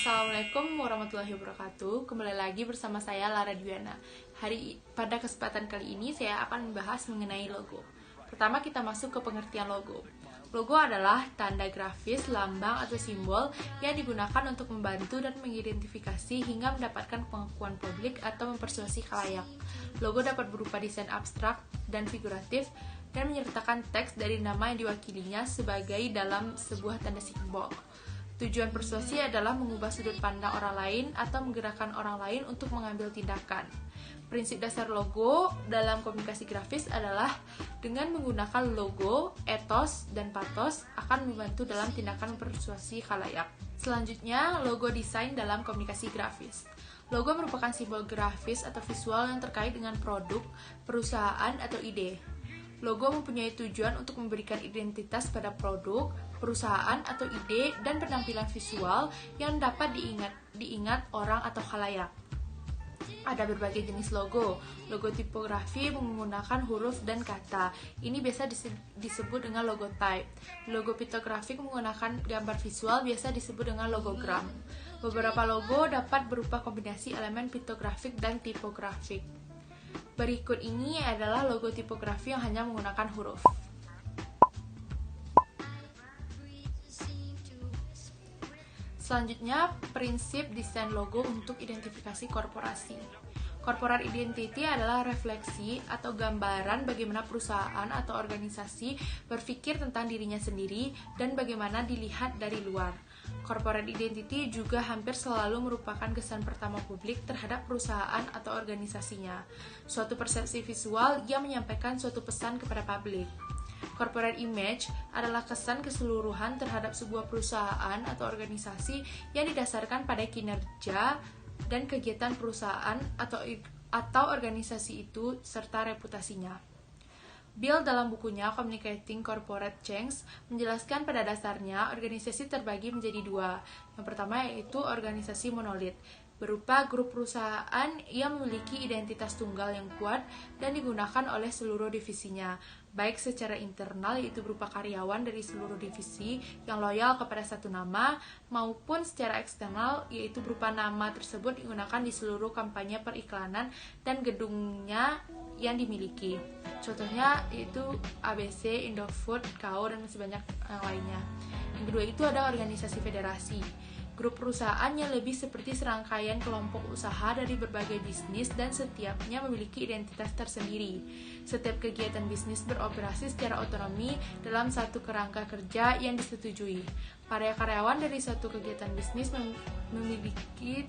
Assalamualaikum warahmatullahi wabarakatuh. Kembali lagi bersama saya Lara Diana. Pada kesempatan kali ini saya akan membahas mengenai logo. Pertama kita masuk ke pengertian logo. Logo adalah tanda grafis, lambang atau simbol yang digunakan untuk membantu dan mengidentifikasi hingga mendapatkan pengakuan publik atau mempersuasi khalayak. Logo dapat berupa desain abstrak dan figuratif dan menyertakan teks dari nama yang diwakilinya sebagai dalam sebuah tanda simbol. Tujuan persuasi adalah mengubah sudut pandang orang lain atau menggerakkan orang lain untuk mengambil tindakan. Prinsip dasar logo dalam komunikasi grafis adalah dengan menggunakan logo, etos, dan patos akan membantu dalam tindakan persuasi khalayak. Selanjutnya, logo desain dalam komunikasi grafis. Logo merupakan simbol grafis atau visual yang terkait dengan produk, perusahaan, atau ide. Logo mempunyai tujuan untuk memberikan identitas pada produk, perusahaan atau ide, dan penampilan visual yang dapat diingat orang atau khalayak. Ada berbagai jenis logo. Logo tipografi menggunakan huruf dan kata. Ini biasa disebut dengan logotype. Logo piktografik menggunakan gambar visual biasa disebut dengan logogram. Beberapa logo dapat berupa kombinasi elemen piktografik dan tipografik. Berikut ini adalah logo tipografi yang hanya menggunakan huruf. Selanjutnya, prinsip desain logo untuk identifikasi korporasi. Corporate identity adalah refleksi atau gambaran bagaimana perusahaan atau organisasi berpikir tentang dirinya sendiri dan bagaimana dilihat dari luar. Corporate identity juga hampir selalu merupakan kesan pertama publik terhadap perusahaan atau organisasinya, suatu persepsi visual yang menyampaikan suatu pesan kepada publik. Corporate image adalah kesan keseluruhan terhadap sebuah perusahaan atau organisasi yang didasarkan pada kinerja dan kegiatan perusahaan atau organisasi itu serta reputasinya. Bill dalam bukunya Communicating Corporate Change menjelaskan pada dasarnya organisasi terbagi menjadi dua. Yang pertama yaitu organisasi monolit, berupa grup perusahaan yang memiliki identitas tunggal yang kuat dan digunakan oleh seluruh divisinya, baik secara internal yaitu berupa karyawan dari seluruh divisi yang loyal kepada satu nama, maupun secara eksternal yaitu berupa nama tersebut digunakan di seluruh kampanye periklanan dan gedungnya yang dimiliki. Contohnya yaitu ABC, Indofood, KO, dan masih banyak yang lainnya. Yang kedua itu ada organisasi federasi. Grup perusahaan yang lebih seperti serangkaian kelompok usaha dari berbagai bisnis dan setiapnya memiliki identitas tersendiri. Setiap kegiatan bisnis beroperasi secara otonomi dalam satu kerangka kerja yang disetujui. Para karyawan dari satu kegiatan bisnis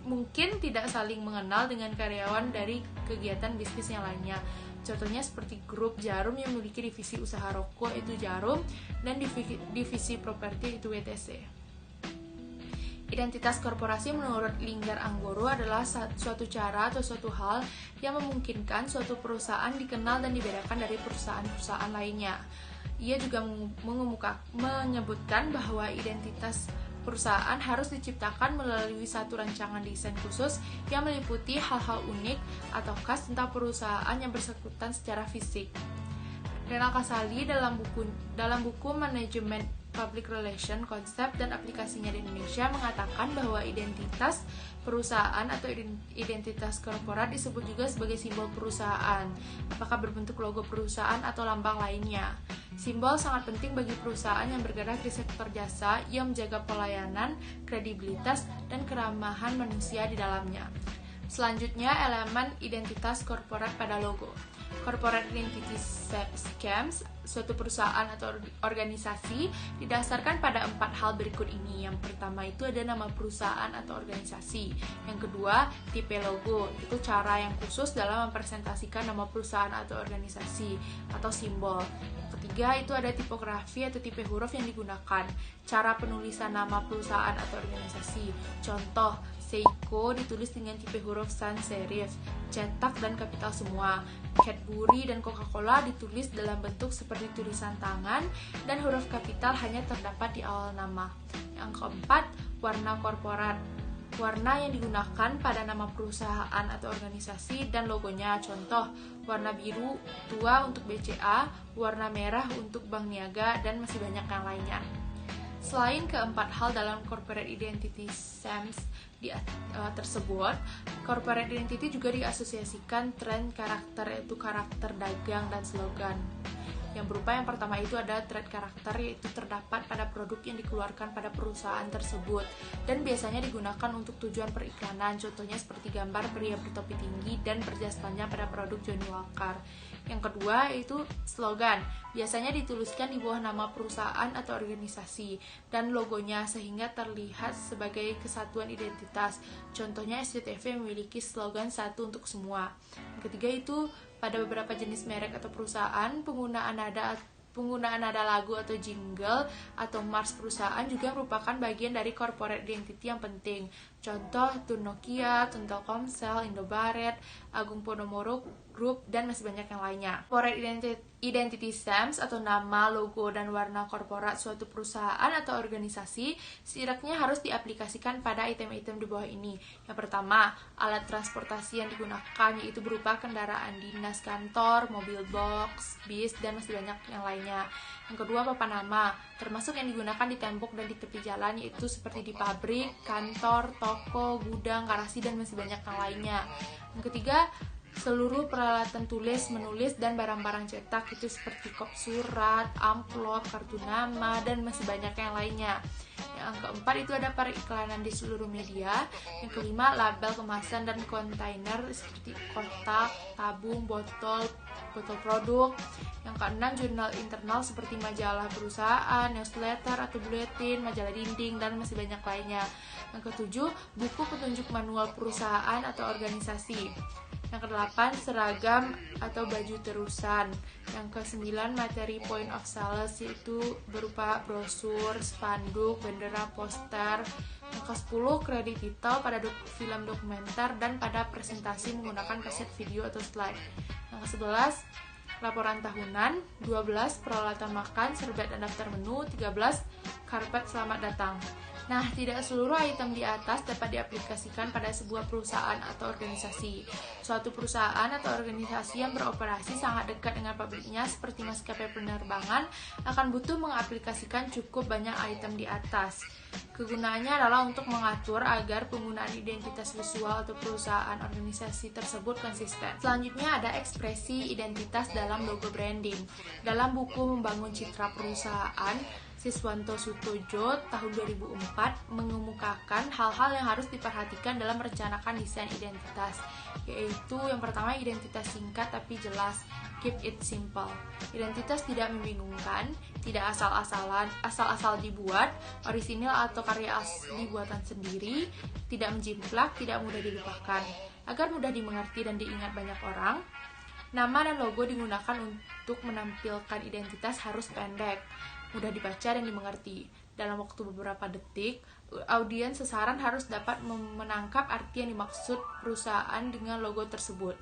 mungkin tidak saling mengenal dengan karyawan dari kegiatan bisnis yang lainnya. Contohnya seperti grup Jarum yang memiliki divisi usaha rokok itu Jarum dan divisi properti itu WTC. Identitas korporasi menurut Linggar Anggoro adalah suatu cara atau suatu hal yang memungkinkan suatu perusahaan dikenal dan dibedakan dari perusahaan-perusahaan lainnya. Ia juga menyebutkan bahwa identitas perusahaan harus diciptakan melalui satu rancangan desain khusus yang meliputi hal-hal unik atau khas tentang perusahaan yang bersangkutan secara fisik. Renal Kasali dalam buku Manajemen Public Relation, Konsep dan Aplikasinya di Indonesia mengatakan bahwa identitas perusahaan atau identitas korporat disebut juga sebagai simbol perusahaan, apakah berbentuk logo perusahaan atau lambang lainnya. Simbol sangat penting bagi perusahaan yang bergerak di sektor jasa yang menjaga pelayanan, kredibilitas, dan keramahan manusia di dalamnya. Selanjutnya, elemen identitas korporat pada logo. Corporate Identity Schemes, suatu perusahaan atau organisasi didasarkan pada 4 hal berikut ini. Yang pertama itu ada nama perusahaan atau organisasi. Yang kedua, tipe logo, itu cara yang khusus dalam mempresentasikan nama perusahaan atau organisasi atau simbol. Yang ketiga itu ada tipografi atau tipe huruf yang digunakan, cara penulisan nama perusahaan atau organisasi. Contoh, Seiko ditulis dengan tipe huruf sans serif, cetak dan kapital semua. Cadbury dan Coca-Cola ditulis dalam bentuk seperti tulisan tangan dan huruf kapital hanya terdapat di awal nama. Yang keempat, warna korporat. Warna yang digunakan pada nama perusahaan atau organisasi dan logonya. Contoh, warna biru tua untuk BCA, warna merah untuk Bank Niaga, dan masih banyak yang lainnya. Selain keempat hal dalam corporate identity SAMS tersebut, corporate identity juga diasosiasikan tren karakter, yaitu karakter dagang dan slogan. Yang berupa yang pertama itu ada trait karakter, yaitu terdapat pada produk yang dikeluarkan pada perusahaan tersebut dan biasanya digunakan untuk tujuan periklanan. Contohnya seperti gambar pria bertopi tinggi dan berjas panjang pada produk Johnnie Walker. Yang kedua itu slogan, biasanya dituliskan di bawah nama perusahaan atau organisasi dan logonya sehingga terlihat sebagai kesatuan identitas. Contohnya SCTV memiliki slogan satu untuk semua. Yang ketiga itu pada beberapa jenis merek atau perusahaan, penggunaan nada lagu atau jingle atau mars perusahaan juga merupakan bagian dari corporate identity yang penting. Contoh Tun Nokia, Tun Telkomsel, Indobaret, Agung Podomoro Group, dan masih banyak yang lainnya. Corporate identity SAMS atau nama, logo, dan warna korporat suatu perusahaan atau organisasi setidaknya harus diaplikasikan pada item-item di bawah ini. Yang pertama, alat transportasi yang digunakan, yaitu berupa kendaraan dinas kantor, mobil box, bis, dan masih banyak yang lainnya. Yang kedua, papan nama, termasuk yang digunakan di tembok dan di tepi jalan, yaitu seperti di pabrik, kantor, toko, gudang, garasi, dan masih banyak yang lainnya. Yang ketiga, seluruh peralatan tulis, menulis, dan barang-barang cetak, itu seperti kop surat, amplop, kartu nama, dan masih banyak yang lainnya. Yang keempat itu ada periklanan di seluruh media. Yang kelima, label kemasan dan kontainer seperti kotak, tabung, botol produk. Yang keenam, jurnal internal seperti majalah perusahaan, newsletter atau buletin, majalah dinding, dan masih banyak lainnya. Yang ketujuh, buku petunjuk manual perusahaan atau organisasi. Yang kedelapan, seragam atau baju terusan. Yang kesembilan, materi point of sales, yaitu berupa brosur, spanduk, bendera, poster. Yang ke-10, kredit detail pada film dokumenter dan pada presentasi menggunakan kaset video atau slide. Yang ke-11, laporan tahunan. 12, peralatan makan, serbet dan daftar menu. 13, karpet selamat datang. Nah, tidak seluruh item di atas dapat diaplikasikan pada sebuah perusahaan atau organisasi. Suatu perusahaan atau organisasi yang beroperasi sangat dekat dengan pabriknya seperti maskapai penerbangan akan butuh mengaplikasikan cukup banyak item di atas. Kegunaannya adalah untuk mengatur agar penggunaan identitas visual atau perusahaan organisasi tersebut konsisten. Selanjutnya ada ekspresi identitas dalam logo branding. Dalam buku Membangun Citra Perusahaan, Siswanto Sutojo tahun 2004 mengemukakan hal-hal yang harus diperhatikan dalam merencanakan desain identitas, yaitu yang pertama, identitas singkat tapi jelas, keep it simple. Identitas tidak membingungkan, tidak asal-asal dibuat, orisinil atau karya asli buatan sendiri, tidak menjiplak, tidak mudah dilupakan. Agar mudah dimengerti dan diingat banyak orang, nama dan logo digunakan untuk menampilkan identitas harus pendek, mudah dibaca dan dimengerti. Dalam waktu beberapa detik, audiens sasaran harus dapat menangkap arti yang dimaksud perusahaan dengan logo tersebut.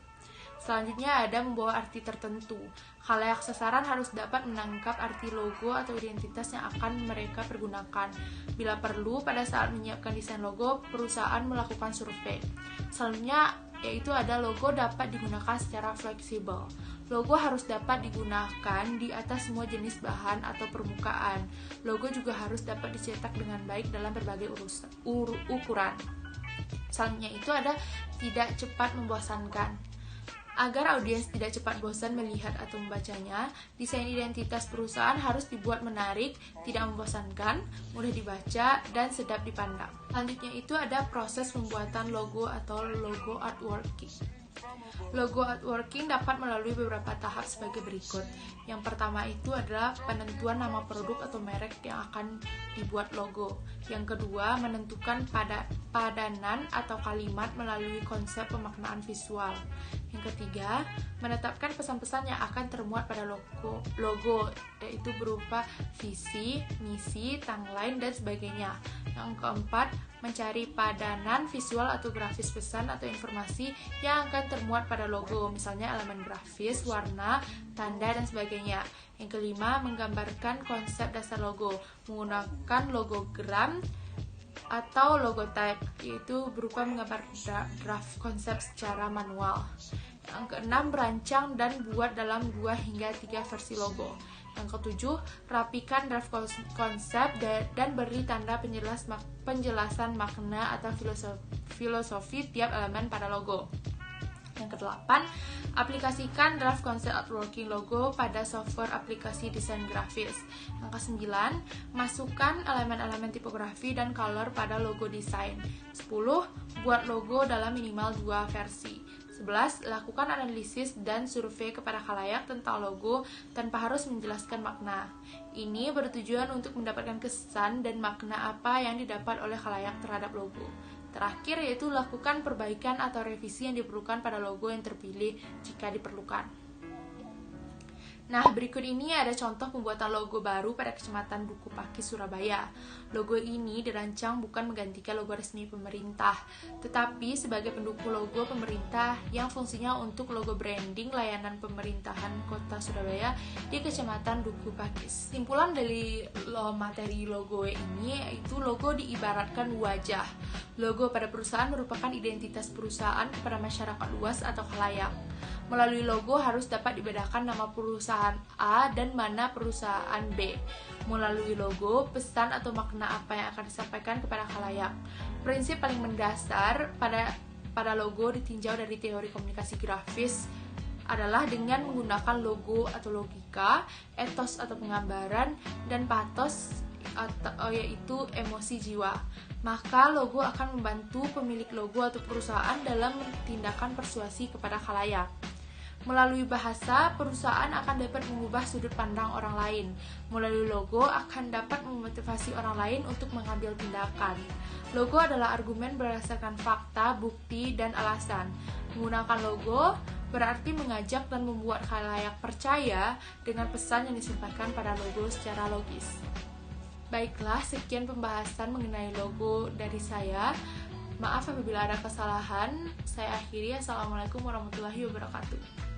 Selanjutnya ada membawa arti tertentu. Khalayak sasaran harus dapat menangkap arti logo atau identitas yang akan mereka pergunakan. Bila perlu, pada saat menyiapkan desain logo, perusahaan melakukan survei. Selanjutnya yaitu ada logo dapat digunakan secara fleksibel. Logo harus dapat digunakan di atas semua jenis bahan atau permukaan. Logo juga harus dapat dicetak dengan baik dalam berbagai ukuran. Selanjutnya itu ada tidak cepat membosankan. Agar audiens tidak cepat bosan melihat atau membacanya, desain identitas perusahaan harus dibuat menarik, tidak membosankan, mudah dibaca, dan sedap dipandang. Selanjutnya itu ada proses pembuatan logo atau logo artworking. Logo artworking dapat melalui beberapa tahap sebagai berikut. Yang pertama itu adalah penentuan nama produk atau merek yang akan dibuat logo. Yang kedua, menentukan padanan atau kalimat melalui konsep pemaknaan visual. Yang ketiga, menetapkan pesan-pesan yang akan termuat pada logo, yaitu berupa visi, misi, tagline, dan sebagainya. Yang keempat, mencari padanan visual atau grafis pesan atau informasi yang akan termuat pada logo, misalnya elemen grafis, warna, tanda, dan sebagainya. Yang kelima, menggambarkan konsep dasar logo menggunakan logogram atau logotype, yaitu berupa menggambar draft konsep secara manual. Yang keenam, merancang dan buat dalam 2 hingga 3 versi logo. Yang ketujuh, rapikan draft konsep dan beri tanda penjelasan makna atau filosofi tiap elemen pada logo. Yang kedelapan, aplikasikan draft concept working logo pada software aplikasi desain grafis. Yang kesembilan, masukkan elemen-elemen tipografi dan color pada logo desain. 10. Buat logo dalam minimal 2 versi. 11. Lakukan analisis dan survei kepada khalayak tentang logo tanpa harus menjelaskan makna. Ini bertujuan untuk mendapatkan kesan dan makna apa yang didapat oleh khalayak terhadap logo. Terakhir yaitu lakukan perbaikan atau revisi yang diperlukan pada logo yang terpilih jika diperlukan. Nah, berikut ini ada contoh pembuatan logo baru pada Kecamatan Duku Pakis, Surabaya. Logo ini dirancang bukan menggantikan logo resmi pemerintah, tetapi sebagai pendukung logo pemerintah yang fungsinya untuk logo branding layanan pemerintahan Kota Surabaya di Kecamatan Duku Pakis. Simpulan dari materi logo ini yaitu logo diibaratkan wajah. Logo pada perusahaan merupakan identitas perusahaan kepada masyarakat luas atau khalayak. Melalui logo harus dapat dibedakan nama perusahaan A dan mana perusahaan B. Melalui logo, pesan atau makna apa yang akan disampaikan kepada khalayak. Prinsip paling mendasar pada logo ditinjau dari teori komunikasi grafis adalah dengan menggunakan logo atau logika, etos atau penggambaran, dan pathos yaitu emosi jiwa. Maka logo akan membantu pemilik logo atau perusahaan dalam tindakan persuasi kepada khalayak. Melalui bahasa, perusahaan akan dapat mengubah sudut pandang orang lain. Melalui logo akan dapat memotivasi orang lain untuk mengambil tindakan. Logo adalah argumen berdasarkan fakta, bukti, dan alasan. Menggunakan logo berarti mengajak dan membuat khalayak percaya dengan pesan yang disampaikan pada logo secara logis. Baiklah, sekian pembahasan mengenai logo dari saya. Maaf apabila ada kesalahan. Saya akhiri. Assalamualaikum warahmatullahi wabarakatuh.